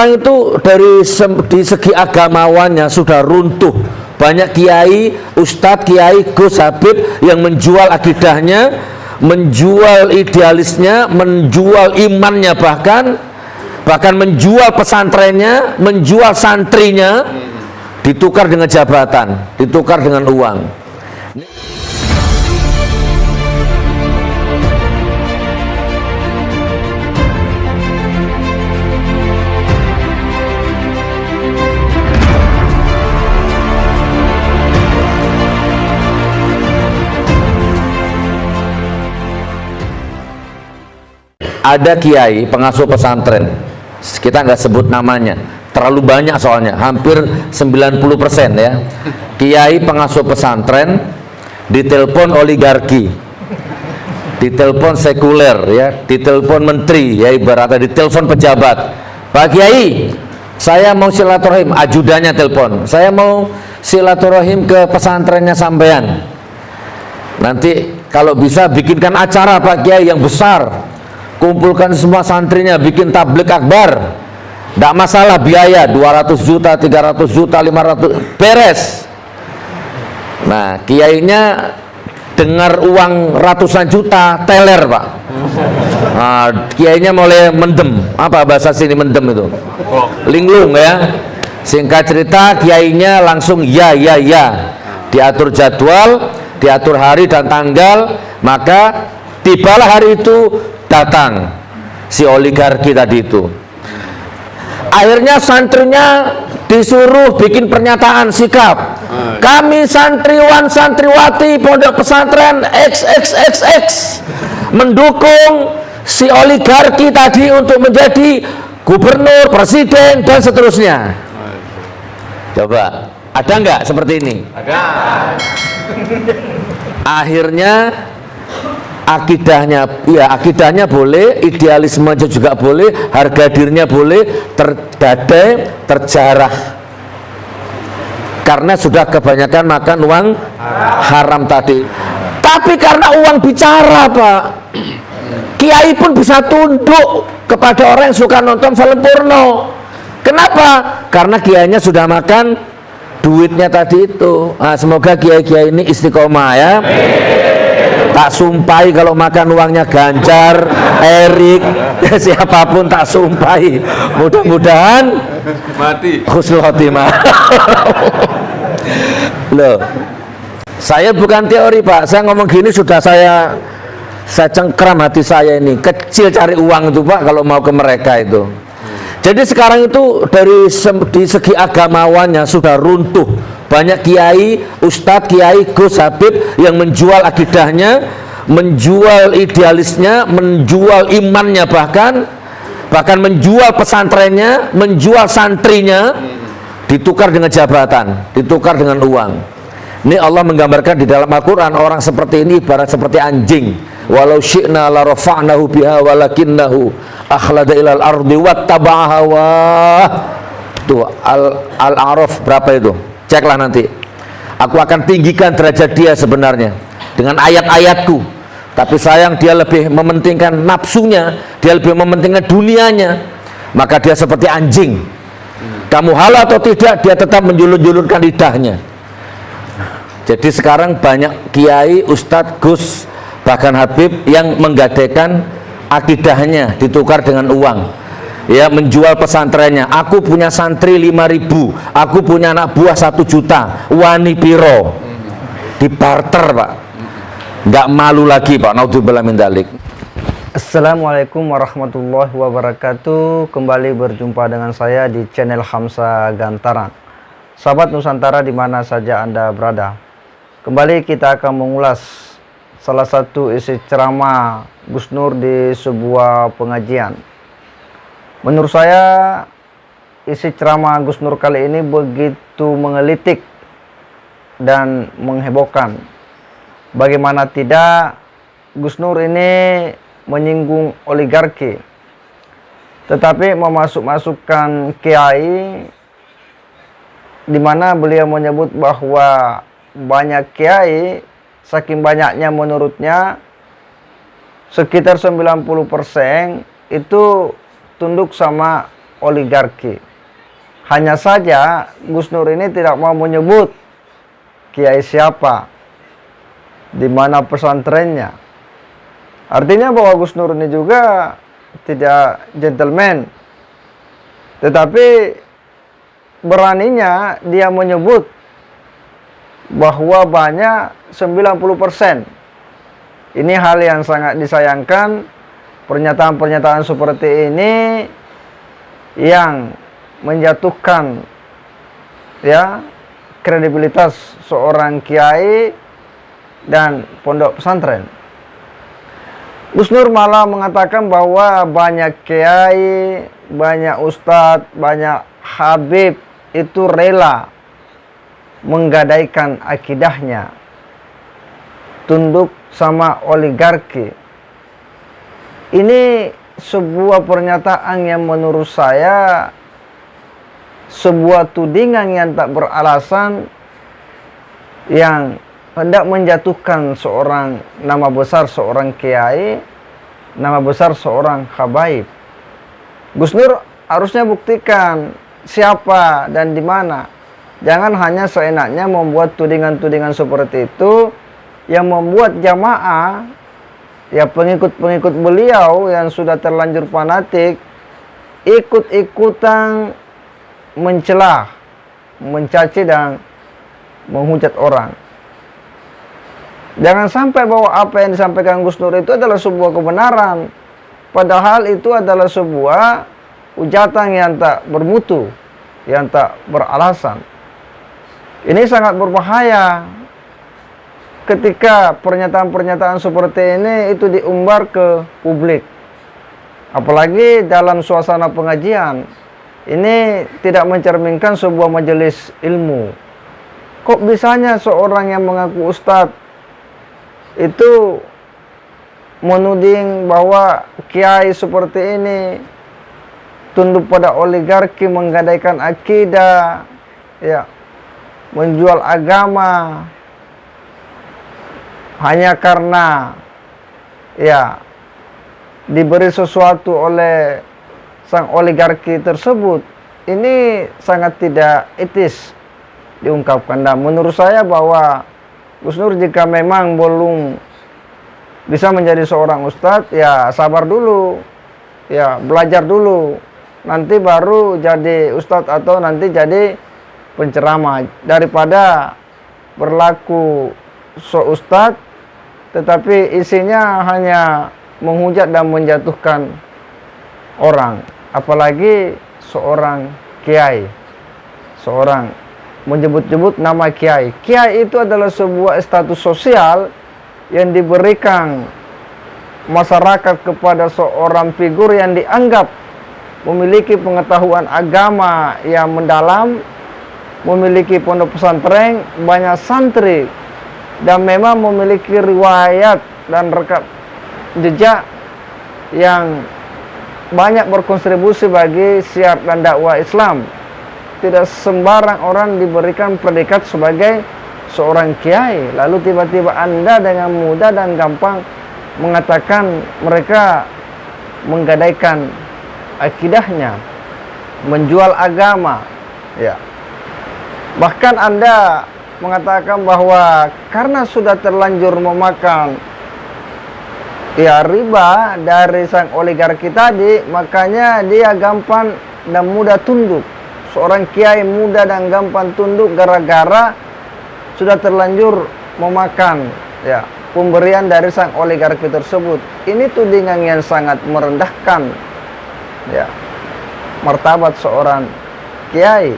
sekarang itu di segi agamawannya sudah runtuh. Banyak kiai, ustadz, kiai, Gus Habib yang menjual akidahnya, menjual idealisnya, menjual imannya, bahkan menjual pesantrennya, menjual santrinya, ditukar dengan jabatan, ditukar dengan uang. Ada kiai pengasuh pesantren, kita nggak sebut namanya, terlalu banyak soalnya, hampir 90% ya. Kiai pengasuh pesantren ditelepon oligarki, ditelepon sekuler ya, ditelepon menteri ya, ibaratnya ditelepon pejabat. Pak Kiai, saya mau silaturahim, ajudannya telepon, saya mau silaturahim ke pesantrennya sampean. Nanti kalau bisa bikinkan acara Pak Kiai yang besar, kumpulkan semua santrinya, bikin tablik akbar, tidak masalah biaya 200 juta, 300 juta, 500, beres. Nah, kiainya dengar uang ratusan juta, teler Pak. Nah, kiainya mulai mendem. Apa bahasa sini mendem itu? Linglung ya. Singkat cerita, kiainya langsung ya, diatur jadwal, diatur hari dan tanggal, maka tibalah hari itu, datang si oligarki tadi itu. Akhirnya santrinya disuruh bikin pernyataan sikap. Kami santriwan santriwati pondok pesantren XXXX mendukung si oligarki tadi untuk menjadi gubernur, presiden dan seterusnya. Coba, ada nggak seperti ini? Ada. Akhirnya akidahnya boleh, idealisme juga boleh, harga dirinya boleh, terjarah karena sudah kebanyakan makan uang haram tadi. Tapi karena uang bicara Pak, kiai pun bisa tunduk kepada orang yang suka nonton film porno. Kenapa? Karena kiainya sudah makan duitnya tadi itu. Nah, semoga kiai-kiai ini istiqomah ya. Tak sumpahi kalau makan uangnya Ganjar, Erik, siapapun tak sumpahi. Mudah-mudahan mati husnul khotimah. Loh, saya bukan teori Pak, saya ngomong gini sudah saya cengkram hati saya ini. Kecil cari uang itu Pak kalau mau ke mereka itu. Jadi sekarang itu di segi agamawannya sudah runtuh. Banyak kiai, ustadz, kiai, Gus Habib yang menjual akidahnya, menjual idealisnya, menjual imannya, bahkan menjual pesantrennya, menjual santrinya, ditukar dengan jabatan, ditukar dengan uang. Ini Allah menggambarkan di dalam Al-Quran, orang seperti ini ibarat seperti anjing. Walau syi'na la rafa'nahu biha walakinnahu akhlada ilal ardi wattaba'a hawah. Tuh Al-A'raf berapa itu? Ceklah nanti. Aku akan tinggikan derajat dia sebenarnya dengan ayat-ayatku. Tapi sayang dia lebih mementingkan nafsunya, dia lebih mementingkan dunianya. Maka dia seperti anjing. Kamu halal atau tidak, dia tetap menjulur-julurkan lidahnya. Jadi sekarang banyak kiai, ustadz, gus, bahkan Habib yang menggadaikan akidahnya ditukar dengan uang. Ya, menjual pesantrennya. Aku punya santri 5.000, aku punya anak buah 1 juta, wani piro, dibarter Pak, nggak malu lagi Pak. Naudzubillah min dzalik. Assalamualaikum warahmatullahi wabarakatuh. Kembali berjumpa dengan saya di channel Hamsa Gantaran. Sahabat Nusantara dimana saja Anda berada, kembali kita akan mengulas salah satu isi ceramah Gus Nur di sebuah pengajian. Menurut saya isi ceramah Gus Nur kali ini begitu menggelitik dan menghebohkan. Bagaimana tidak, Gus Nur ini menyinggung oligarki, tetapi memasuk-masukkan kiai, di mana beliau menyebut bahwa banyak kiai, saking banyaknya menurutnya sekitar 90% itu tunduk sama oligarki. Hanya saja Gus Nur ini tidak mau menyebut kiai siapa, di mana pesantrennya. Artinya bahwa Gus Nur ini juga tidak gentleman, tetapi beraninya dia menyebut bahwa banyak 90%. Ini hal yang sangat disayangkan. Pernyataan-pernyataan seperti ini yang menjatuhkan ya kredibilitas seorang kiai dan pondok pesantren. Gus Nur malah mengatakan bahwa banyak kiai, banyak ustadz, banyak habib itu rela menggadaikan akidahnya, tunduk sama oligarki. Ini sebuah pernyataan yang menurut saya sebuah tudingan yang tak beralasan, yang hendak menjatuhkan seorang nama besar seorang kiai, nama besar seorang habaib. Gus Nur harusnya buktikan siapa dan di mana. Jangan hanya seenaknya membuat tudingan-tudingan seperti itu yang membuat jamaah, ya pengikut-pengikut beliau yang sudah terlanjur fanatik, ikut-ikutan mencela, mencaci dan menghujat orang. Jangan sampai bahwa apa yang disampaikan Gus Nur itu adalah sebuah kebenaran, padahal itu adalah sebuah hujatan yang tak bermutu, yang tak beralasan. Ini sangat berbahaya ketika pernyataan-pernyataan seperti ini itu diumbar ke publik, apalagi dalam suasana pengajian. Ini tidak mencerminkan sebuah majelis ilmu. Kok bisanya seorang yang mengaku ustadz itu menuding bahwa kiai seperti ini tunduk pada oligarki, menggadaikan akidah, ya, menjual agama hanya karena ya diberi sesuatu oleh sang oligarki tersebut. Ini sangat tidak etis diungkapkan. Dan menurut saya bahwa Gus Nur jika memang belum bisa menjadi seorang ustadz, ya sabar dulu, ya belajar dulu, nanti baru jadi ustadz atau nanti jadi penceramah, daripada berlaku ustadz tetapi isinya hanya menghujat dan menjatuhkan orang, apalagi seorang kiai, seorang menyebut-nyebut nama kiai. Kiai itu adalah sebuah status sosial yang diberikan masyarakat kepada seorang figur yang dianggap memiliki pengetahuan agama yang mendalam, memiliki pondok pesantren, banyak santri, dan memang memiliki riwayat dan rekam jejak yang banyak berkontribusi bagi syiar dan dakwah Islam. Tidak sembarang orang diberikan predikat sebagai seorang kiai, lalu tiba-tiba Anda dengan mudah dan gampang mengatakan mereka menggadaikan akidahnya, menjual agama, ya. Bahkan Anda mengatakan bahwa karena sudah terlanjur memakan ya riba dari sang oligarki tadi, makanya dia gampang dan mudah tunduk. Seorang kiai mudah dan gampang tunduk gara-gara sudah terlanjur memakan ya pemberian dari sang oligarki tersebut. Ini tudingan yang sangat merendahkan ya martabat seorang kiai.